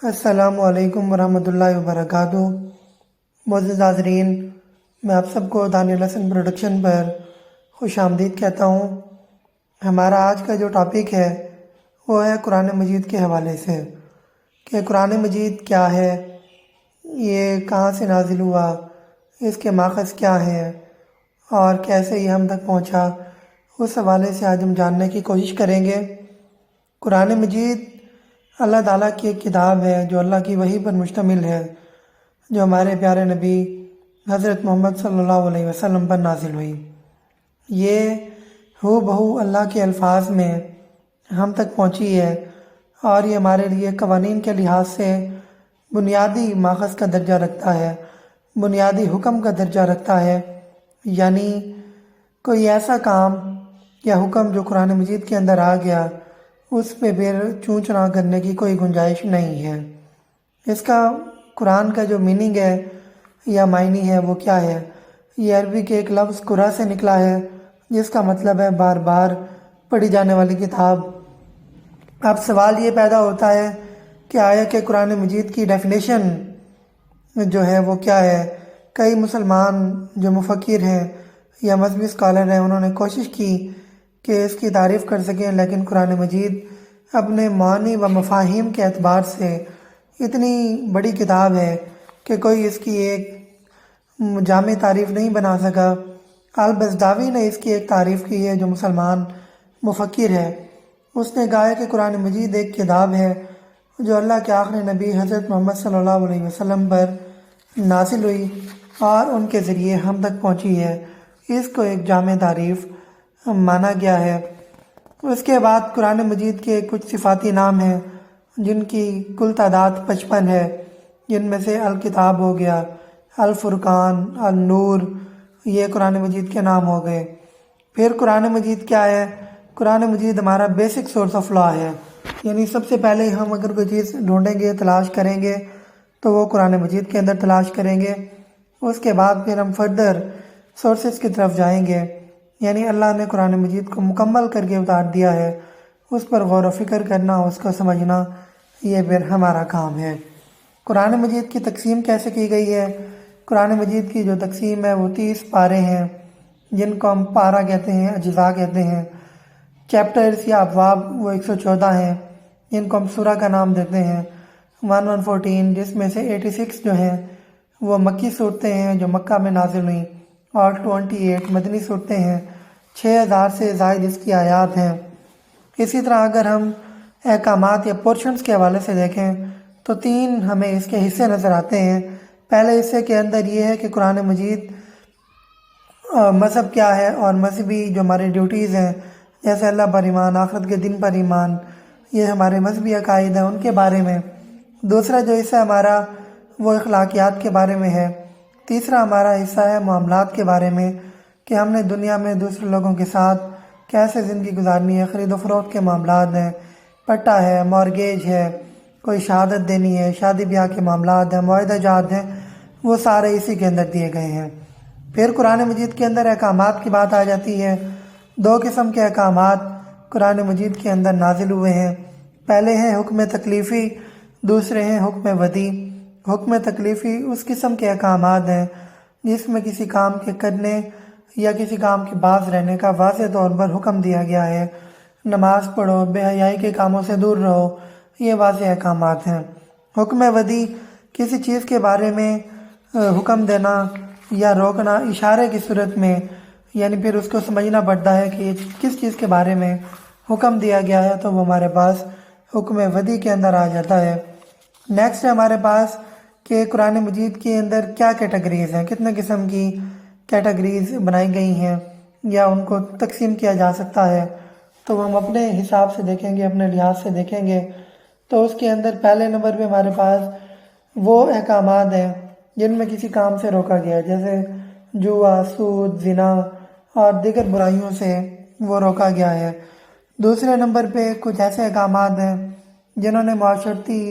السلام علیکم ورحمۃ اللہ وبرکاتہ۔ معزز حاضرین، میں آپ سب کو دانیال حسن پروڈکشن پر خوش آمدید کہتا ہوں۔ ہمارا آج کا جو ٹاپک ہے وہ ہے قرآن مجید کے حوالے سے کہ قرآن مجید کیا ہے، یہ کہاں سے نازل ہوا، اس کے ماخذ کیا ہیں اور کیسے یہ ہم تک پہنچا، اس حوالے سے آج ہم جاننے کی کوشش کریں گے۔ قرآن مجید اللہ تعالیٰ کی ایک کتاب ہے جو اللہ کی وحی پر مشتمل ہے، جو ہمارے پیارے نبی حضرت محمد صلی اللہ علیہ وسلم پر نازل ہوئی۔ یہ ہو بہو اللہ کے الفاظ میں ہم تک پہنچی ہے اور یہ ہمارے لیے قوانین کے لحاظ سے بنیادی ماخذ کا درجہ رکھتا ہے، بنیادی حکم کا درجہ رکھتا ہے، یعنی کوئی ایسا کام یا حکم جو قرآن مجید کے اندر آ گیا اس پہ پھر چوں چرا کرنے کی کوئی گنجائش نہیں ہے۔ اس کا قرآن کا جو میننگ ہے یا معنی ہے وہ کیا ہے؟ یہ عربی کے ایک لفظ قرآ سے نکلا ہے جس کا مطلب ہے بار بار پڑھی جانے والی کتاب۔ اب سوال یہ پیدا ہوتا ہے کہ آیا کہ قرآن مجید کی ڈیفینیشن جو ہے وہ کیا ہے؟ کئی مسلمان جو مفکر ہیں یا مذہبی اسکالر ہیں انہوں نے کوشش کی کہ اس کی تعریف کر سکیں، لیکن قرآن مجید اپنے معنی و مفاہیم کے اعتبار سے اتنی بڑی کتاب ہے کہ کوئی اس کی ایک جامع تعریف نہیں بنا سکا۔ البزداوی نے اس کی ایک تعریف کی ہے، جو مسلمان مفکر ہے۔ اس نے کہا ہے کہ قرآن مجید ایک کتاب ہے جو اللہ کے آخری نبی حضرت محمد صلی اللہ علیہ وسلم پر نازل ہوئی اور ان کے ذریعے ہم تک پہنچی ہے۔ اس کو ایک جامع تعریف مانا گیا ہے۔ اس کے بعد قرآن مجید کے کچھ صفاتی نام ہیں جن کی کل تعداد 55 ہے، جن میں سے الکتاب ہو گیا، الفرقان، النور، یہ قرآن مجید کے نام ہو گئے۔ پھر قرآن مجید کیا ہے؟ قرآن مجید ہمارا بیسک سورس آف لا ہے، یعنی سب سے پہلے ہم اگر کوئی چیز ڈھونڈیں گے، تلاش کریں گے تو وہ قرآن مجید کے اندر تلاش کریں گے۔ اس کے بعد پھر ہم فردر سورسز کی طرف جائیں گے، یعنی اللہ نے قرآن مجید کو مکمل کر کے اتار دیا ہے، اس پر غور و فکر کرنا، اس کو سمجھنا، یہ پھر ہمارا کام ہے۔ قرآن مجید کی تقسیم کیسے کی گئی ہے؟ قرآن مجید کی جو تقسیم ہے وہ 30 پارے ہیں جن کو ہم پارہ کہتے ہیں، اجزاء کہتے ہیں۔ چیپٹرز یا ابواب وہ 114 ہیں جن کو ہم سورہ کا نام دیتے ہیں۔ 1114 جس میں سے 86 جو ہیں وہ مکی صورتیں ہیں جو مکہ میں نازل ہوئیں، اور 28 مدنی صورتیں ہیں، 6000 سے زائد اس کی آیات ہیں۔ اسی طرح اگر ہم احکامات یا پورشنز کے حوالے سے دیکھیں تو 3 ہمیں اس کے حصے نظر آتے ہیں۔ پہلے حصے کے اندر یہ ہے کہ قرآن مجید مذہب کیا ہے اور مذہبی جو ہمارے ڈیوٹیز ہیں، جیسے اللہ پر ایمان، آخرت کے دن پر ایمان، یہ ہمارے مذہبی عقائد ہیں، ان کے بارے میں۔ دوسرا جو حصہ ہمارا وہ اخلاقیات کے بارے میں ہے۔ تیسرا ہمارا حصہ ہے معاملات کے بارے میں، کہ ہم نے دنیا میں دوسرے لوگوں کے ساتھ کیسے زندگی گزارنی ہے، خرید و فروخت کے معاملات ہیں، پٹا ہے، مورگیج ہے، کوئی شہادت دینی ہے، شادی بیاہ کے معاملات ہیں، معاہدہ جات ہیں، وہ سارے اسی کے اندر دیے گئے ہیں۔ پھر قرآن مجید کے اندر احکامات کی بات آ جاتی ہے۔ 2 قسم کے احکامات قرآن مجید کے اندر نازل ہوئے ہیں۔ پہلے ہیں حکم تکلیفی، دوسرے ہیں حکم ودی۔ حکم تکلیفی اس قسم کے احکامات ہیں جس میں کسی کام کے کرنے یا کسی کام کے باز رہنے کا واضح طور پر حکم دیا گیا ہے۔ نماز پڑھو، بے حیائی کے کاموں سے دور رہو، یہ واضح احکامات ہیں۔ حکم ودی کسی چیز کے بارے میں حکم دینا یا روکنا اشارے کی صورت میں، یعنی پھر اس کو سمجھنا پڑتا ہے کہ کس چیز کے بارے میں حکم دیا گیا ہے، تو وہ ہمارے پاس حکم ودی کے اندر آ جاتا ہے۔ نیکسٹ ہے ہمارے پاس کہ قرآن مجید کے اندر کیا کیٹیگریز ہیں، کتنے قسم کی کیٹیگریز بنائی گئی ہیں یا ان کو تقسیم کیا جا سکتا ہے، تو ہم اپنے حساب سے دیکھیں گے، اپنے لحاظ سے دیکھیں گے۔ تو اس کے اندر پہلے نمبر پہ ہمارے پاس وہ احکامات ہیں جن میں کسی کام سے روکا گیا ہے، جیسے جوا، سود، زنا اور دیگر برائیوں سے وہ روکا گیا ہے۔ دوسرے نمبر پہ کچھ ایسے احکامات ہیں جنہوں نے معاشرتی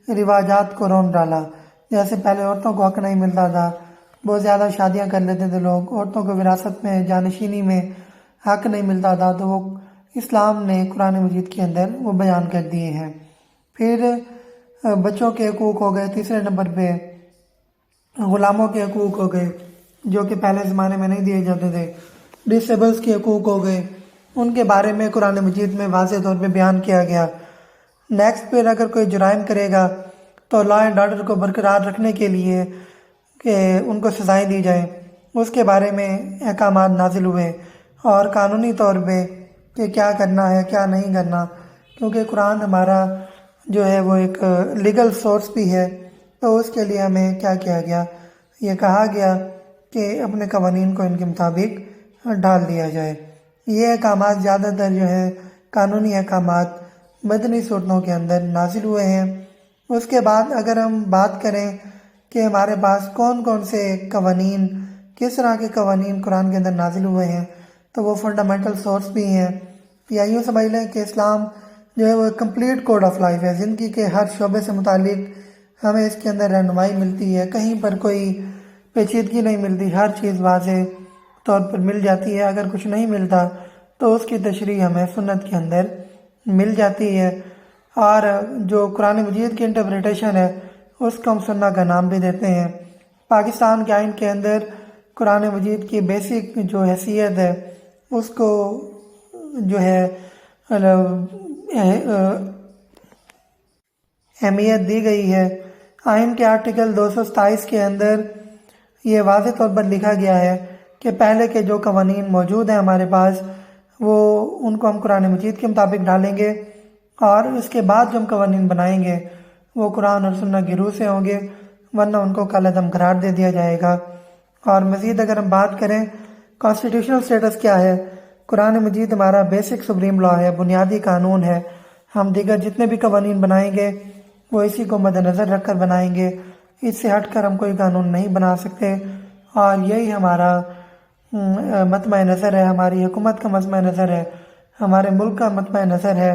رواجات کو رون ڈالا، جیسے پہلے عورتوں کو حق نہیں ملتا تھا، بہت زیادہ شادیاں کر لیتے تھے لوگ، عورتوں کو وراثت میں، جانشینی میں حق نہیں ملتا تھا، تو وہ اسلام نے قرآن مجید کے اندر وہ بیان کر دیے ہیں۔ پھر بچوں کے حقوق ہو گئے، تیسرے نمبر پہ غلاموں کے حقوق ہو گئے جو کہ پہلے زمانے میں نہیں دیے جاتے تھے، ڈسیبلز کے حقوق ہو گئے، ان کے بارے میں قرآن مجید میں واضح طور پہ بیان کیا گیا۔ نیکسٹ پھر اگر کوئی جرائم کرے گا تو لا اینڈ آرڈر کو برقرار رکھنے کے لیے کہ ان کو سزائیں دی جائیں، اس کے بارے میں احکامات نازل ہوئے، اور قانونی طور پہ کہ کیا کرنا ہے کیا نہیں کرنا، کیونکہ قرآن ہمارا جو ہے وہ ایک لیگل سورس بھی ہے، تو اس کے لیے ہمیں کیا کیا گیا، یہ کہا گیا کہ اپنے قوانین کو ان کے مطابق ڈال دیا جائے۔ یہ احکامات زیادہ تر جو ہے قانونی احکامات مدنی صورتوں کے اندر نازل ہوئے ہیں۔ اس کے بعد اگر ہم بات کریں کہ ہمارے پاس کون کون سے قوانین، کس طرح کے قوانین قرآن کے اندر نازل ہوئے ہیں، تو وہ فنڈامنٹل سورس بھی ہیں، یا یوں سمجھ لیں کہ اسلام جو ہے وہ کمپلیٹ کوڈ آف لائف ہے، زندگی کے ہر شعبے سے متعلق ہمیں اس کے اندر رہنمائی ملتی ہے، کہیں پر کوئی پیچیدگی نہیں ملتی، ہر چیز واضح طور پر مل جاتی ہے۔ اگر کچھ نہیں ملتا تو اس کی تشریح ہمیں سنت کے اندر مل جاتی ہے، اور جو قرآن مجید کی انٹرپریٹیشن ہے اس کو ہم سنت کا نام بھی دیتے ہیں۔ پاکستان کے آئین کے اندر قرآن مجید کی بیسک جو حیثیت ہے اس کو جو ہے اہمیت دی گئی ہے۔ آئین کے آرٹیکل 227 کے اندر یہ واضح طور پر لکھا گیا ہے کہ پہلے کے جو قوانین موجود ہیں ہمارے پاس، وہ ان کو ہم قرآن مجید کے مطابق ڈالیں گے، اور اس کے بعد جو ہم قوانین بنائیں گے وہ قرآن اور سنت کی روح سے ہوں گے، ورنہ ان کو کالعدم قرار دے دیا جائے گا۔ اور مزید اگر ہم بات کریں کانسٹیٹیوشنل سٹیٹس کیا ہے، قرآن مجید ہمارا بیسک سپریم لا ہے، بنیادی قانون ہے۔ ہم دیگر جتنے بھی قوانین بنائیں گے وہ اسی کو مد نظر رکھ کر بنائیں گے، اس سے ہٹ کر ہم کوئی قانون نہیں بنا سکتے، اور یہی ہمارا مطمع نظر ہے، ہماری حکومت کا مطمع نظر ہے، ہمارے ملک کا مطمع نظر ہے۔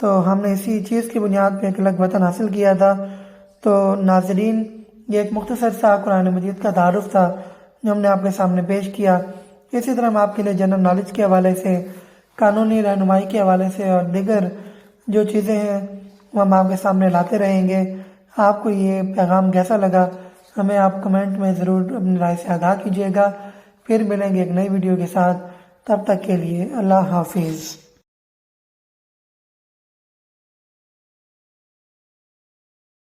تو ہم نے اسی چیز کی بنیاد پہ ایک الگ وطن حاصل کیا تھا۔ تو ناظرین، یہ ایک مختصر سا قرآن مجید کا تعارف تھا جو ہم نے آپ کے سامنے پیش کیا۔ اسی طرح ہم آپ کے لیے جنرل نالج کے حوالے سے، قانونی رہنمائی کے حوالے سے اور دیگر جو چیزیں ہیں وہ ہم آپ کے سامنے لاتے رہیں گے۔ آپ کو یہ پیغام کیسا لگا ہمیں آپ کمنٹ میں ضرور اپنی رائے سے آگاہ کیجیے گا۔ پھر ملیں گے ایک نئی ویڈیو کے ساتھ، تب تک کے لیے اللہ حافظ۔